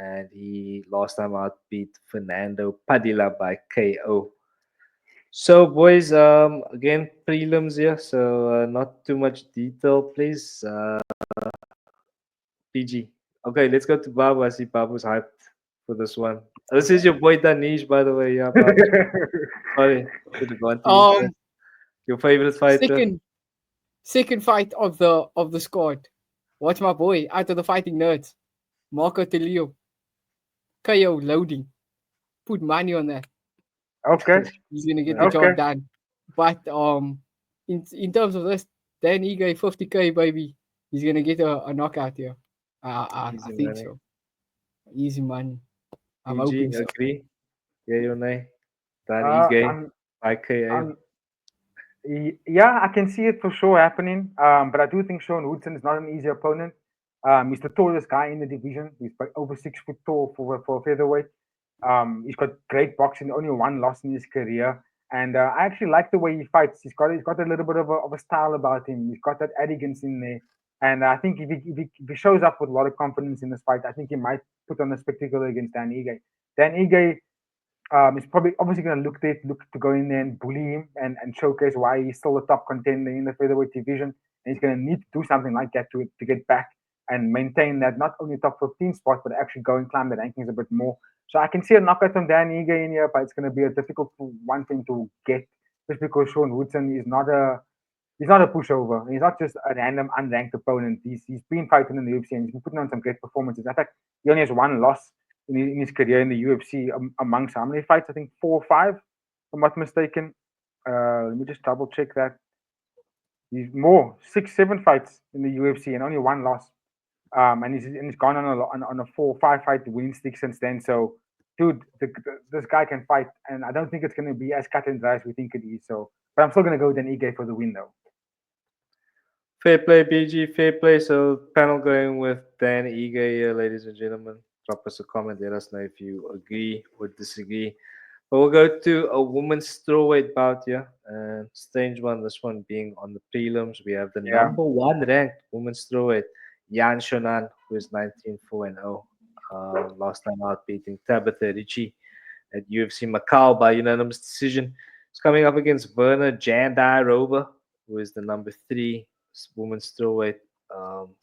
and he last time out beat Fernando Padilla by KO. So, boys, again, prelims here, so not too much detail, please. PG. Okay, let's go to Babu. I see Babu's hyped for this one. This is your boy Danish, by the way. Yeah, Babu. Sorry, should have gone to you first. Your favorite fighter? Second fight of the squad. Watch my boy out of the fighting nerds, Marco Telio. KO loading. Put money on that. Okay. He's gonna get the job done. But in terms of this, Dan Ige 50K baby, he's gonna get a knockout here. I think money. so. Easy money. I'm PG, hoping so. agree? Yeah, or nay? Dan Ige, IKO. Yeah, I can see it for sure happening. But I do think Sean Woodson is not an easy opponent. He's the tallest guy in the division. He's over 6 foot tall for featherweight. He's got great boxing, only one loss in his career. And I actually like the way he fights. He's got a little bit of a style about him. He's got that arrogance in there. And I think if he shows up with a lot of confidence in this fight, I think he might put on a spectacle against Dan Ige. Dan Ige He's probably obviously going to look to go in there and bully him and showcase why he's still a top contender in the featherweight division. And he's going to need to do something like that to get back and maintain that not only top 15 spot, but actually go and climb the rankings a bit more. So I can see a knockout from Dan Ige in here, but it's going to be a difficult one thing to get just because Sean Woodson is not a he's not a pushover. He's not just a random unranked opponent. He's been fighting in the UFC and he's been putting on some great performances. In fact, he only has one loss in his career in the UFC amongst how many fights? I think 4 or 5, if I'm not mistaken. Let me just double check that. He's more 6, 7 fights in the UFC and only one loss. And he's gone on a 4 or 5 fight winning streak since then. So, dude, this guy can fight, and I don't think it's going to be as cut and dry as we think it is. So, but I'm still going to go with an Ige for the win, though. Fair play, BG. Fair play. So panel going with Dan Ige here, ladies and gentlemen. Drop us a comment. Let us know if you agree or disagree. But we'll go to a women's strawweight bout here. And strange one, this one being on the prelims. We have the Yeah. number one ranked women's strawweight, Yan Shonan, who is 19-4-0. Last time out beating Tabitha Ricci at UFC Macau by unanimous decision. It's coming up against Verna Jandiroba, who is the number 3 women's strawweight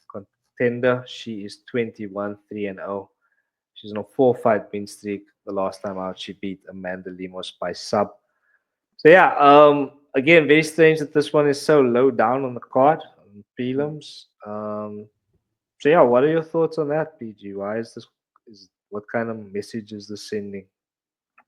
contender. She is 21-3-0. She's on a 4-fight win streak. The last time out, she beat Amanda Lemos by sub. So yeah, again, very strange that this one is so low down on the card, on prelims. So yeah, what are your thoughts on that, PG? Why is this? What kind of message is this sending?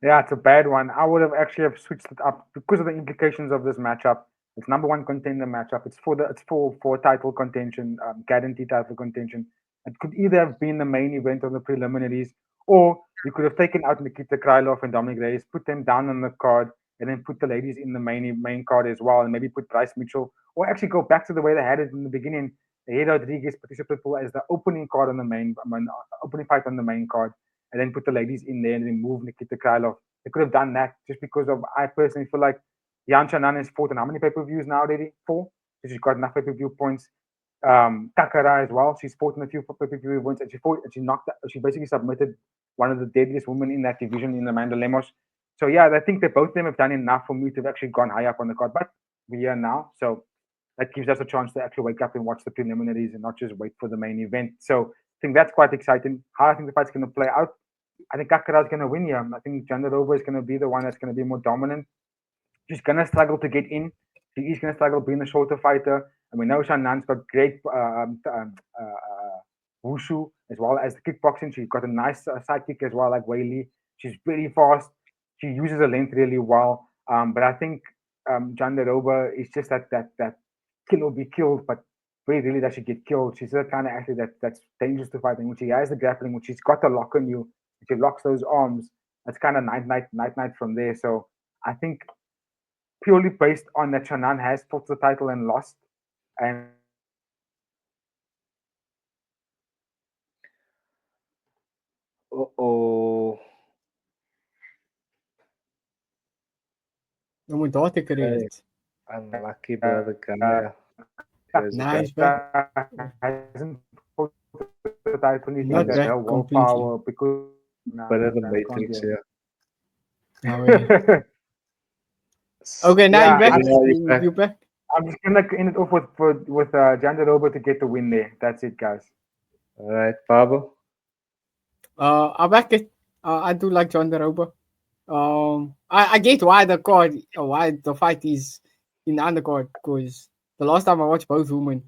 Yeah, it's a bad one. I would have actually have switched it up because of the implications of this matchup. It's number one contender matchup. It's for title contention, guaranteed title contention. It could either have been the main event of the preliminaries, or you could have taken out Nikita Krylov and Dominic Reyes, put them down on the card, and then put the ladies in the main card as well, and maybe put Bryce Mitchell, or actually go back to the way they had it in the beginning. Yair Rodriguez, Patricio Pitbull as the opening card on the opening fight on the main card, and then put the ladies in there and remove Nikita Krylov. They could have done that just because of I personally feel like Yan Chanan has fought on how many pay-per-views now already? 4. So she's got enough pay-per-view points. Takara as well. She's fought in a few pay-per-view events and she basically submitted one of the deadliest women in that division in Amanda Lemos. So yeah, I think that both of them have done enough for me to have actually gone high up on the card. But we're here now. So that gives us a chance to actually wake up and watch the preliminaries and not just wait for the main event. So I think that's quite exciting. How I think the fight's going to play out. I think Kakara is going to win here. I think Jandarova is going to be the one that's going to be more dominant. She's going to struggle to get in. She is going to struggle being a shorter fighter. And we know Shannan's got great wushu as well as the kickboxing. She's got a nice side kick as well, like Whaley. She's very fast. She uses her length really well. But I think Jandarova is just that kill or be killed, but very really that she get killed. She's the kind of athlete that's dangerous to fight. And when she has the grappling, when she's got the lock on you, she locks those arms, that's kind of night from there. So I think purely based on that Shannon has fought the title and lost, and Uh-oh. Eu muito hot create. Unlucky brother guy. Nice, bro. hasn't fought the title. You Not think that back her completely. willpower because Better than Matrix, yeah. Oh, yeah. Okay, now Yeah, you back? you're back. You back? I'm just gonna end it off with Jandaroba to get the win there. That's it, guys. All right, Pablo. I back it. I do like John Deroba. I get why why the fight is in the undercard, because the last time I watched both women,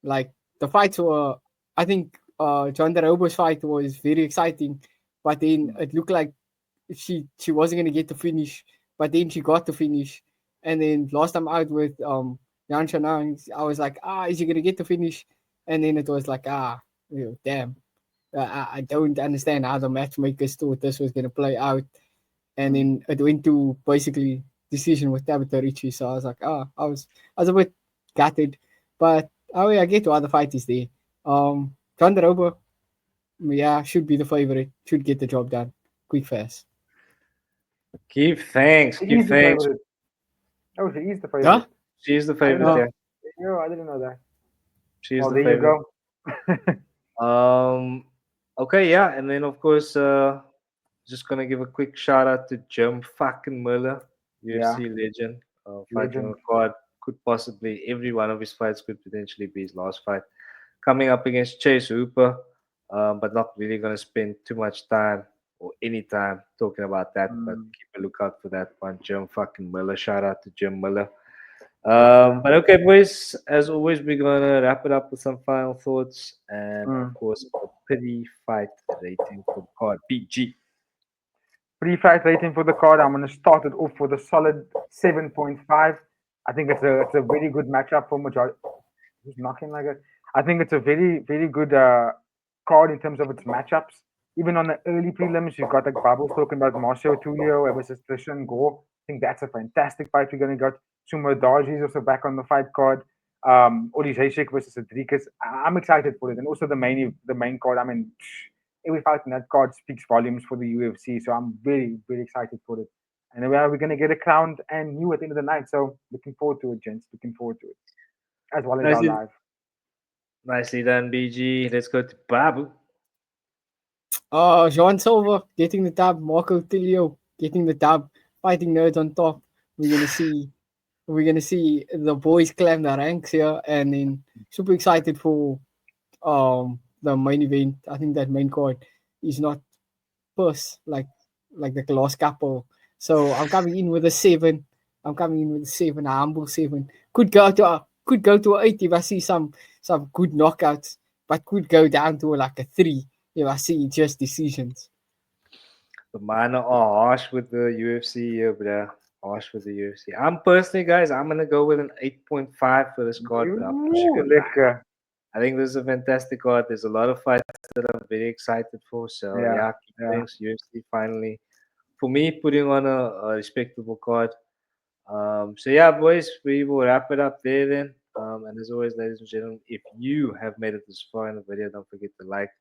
like the fights were, I think John Deroba's fight was very exciting, but then it looked like she wasn't gonna get the finish, but then she got the finish, and then last time out with Yan Shanang, I was like, is she gonna get the finish? And then it was like, damn. I don't understand how the matchmakers thought this was going to play out. And then it went to basically decision with Tabitha Ricci. So I was like, I was a bit gutted. But yeah, I get why the fight is there. Chandraoba, yeah, should be the favorite. Should get the job done. Quick, fast. Give thanks. She Give is the thanks. favorite. Oh, she is the favorite. Yeah? She's the I didn't favorite, know. yeah. No, I didn't know that. She's Well, the there you favorite. go. Okay, yeah, and then of course Just gonna give a quick shout out to Jim fucking Miller, Yeah, UFC legend, fighting on legend. the card. Could possibly every one of his fights could potentially be his last fight. Coming up against Chase Hooper, but not really gonna spend too much time or any time talking about that. But Mm, keep a lookout for that one, Jim fucking Miller. Shout out to Jim Miller. yes, sir. But okay, boys. As always, we're gonna wrap it up with some final thoughts and, of Mm. course, a pity fight rating for the card. PG. Pre-fight rating for the card, I'm going to start it off with a solid 7.5. I think it's a very good matchup for majority. Who's knocking like that? I think it's a very good card in terms of its matchups. Even on the early prelims, you've got like Bubbles talking about Marcio Tulio versus Trishan Gore. I think that's a fantastic fight we're going to get. Sumo Darji is also back on the fight card. Odi Zayshik versus Rodriguez. I'm excited for it, and also the main card. I mean, every fight in that card speaks volumes for the UFC. So I'm very excited for it. And we're going to get a crown and new at the end of the night. So looking forward to it, gents. Looking forward to it, as well as our Nicely, live. nicely done, BG. Let's go to Babu. Jean Silva getting the dub, Marco Tilio getting the dub, fighting nerds on top. We're gonna see the boys climb the ranks here, and then super excited for the main event. I think that main card is not first like the last couple. So I'm coming in with a 7. I'm coming in with a 7, a humble 7. Could go to a 8 if I see some good knockouts, but could go down to like a 3 if I see just decisions. The man are harsh with the UFC here, bro. Harsh with the UFC. I'm personally, guys, I'm gonna go with an 8.5 for this card, but I'm pushing Ooh, it. lekker. I think this is a fantastic card. There's a lot of fights that I'm very excited for. So Yeah, yeah, keep yeah. thanks UFC finally for me putting on a respectable card. So yeah, boys, we will wrap it up there then. And as always, ladies and gentlemen, if you have made it this far in the video, don't forget to like,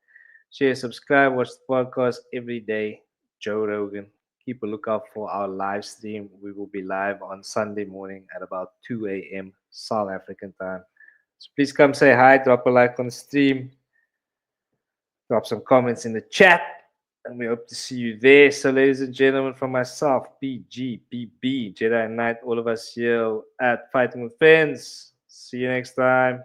share, subscribe, watch the podcast every day. Joe Rogan. Keep a lookout for our live stream. We will be live on Sunday morning at about 2 a.m. South African time. So please come say hi, drop a like on the stream, drop some comments in the chat, and we hope to see you there. So, ladies and gentlemen, from myself, PGPB, Jedi Knight, all of us here at Fighting with Friends. See you next time.